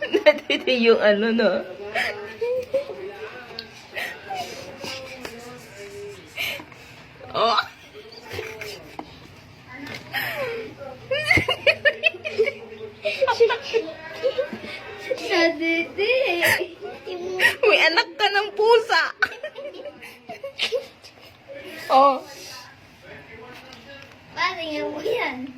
Natiti yung ano, no? Oh! Natiti. May anak ka ng pusa! Oh! Patingin mo yan.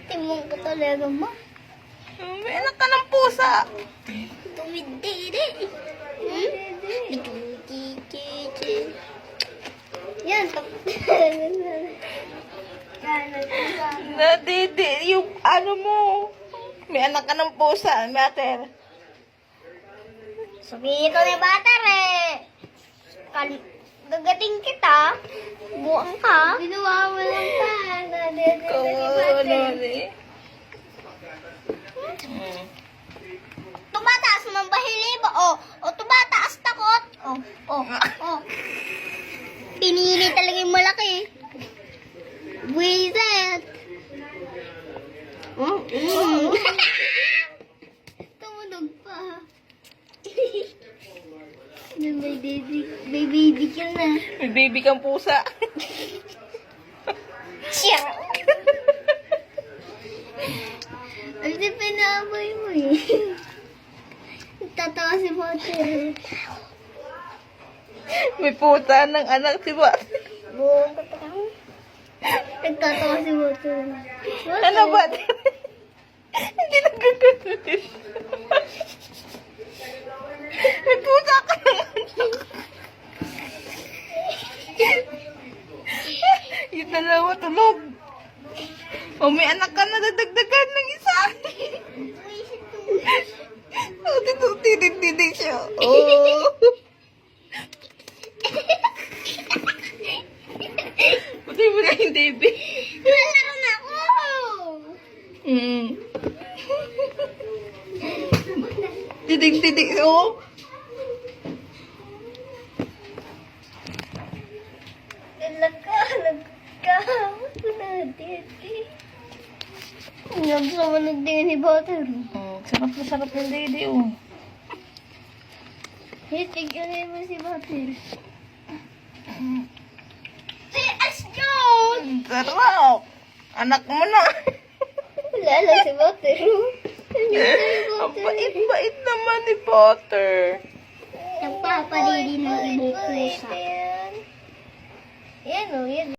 Timong ko talaga mo. May anak ka ng pusa! Tumidiri. Yan. Natiti yung ano mo. May anak ka ng pusa, mater. Sabihin ko ni Butter eh. Gagating kita. Buang ka. Ginawa mo lang pa. Tumataas naman ba hilibo? O tumataas takot? Oh. Pinili talaga yung malaki. Buisit. Tumunog pa. May baby ka na. May baby kang pusa. Siya. Ay, di pinaabay mo eh. Tatawa si Butter. May puta ng anak, diba? Buong katang. Nagtatawa si Butter. Ano ba? Hindi nagkakatulis. May pusa ka naman. Yung dalawa tulog. O may anak ka na dadagdagan ng isa. O, titig siya. Oh. Pati mo na yung baby. Nalaro na ako! Titig, oh. Nagsamanag din ni Butter. Sarap na sarap yung dede, oh. Hitig yun mo si Butter. Si Ashton! Sarap. Anak mo na. Lala si Butter. Ang bait naman ni Butter. Nagpapadidi ng ibong pusa. Yan o, yan.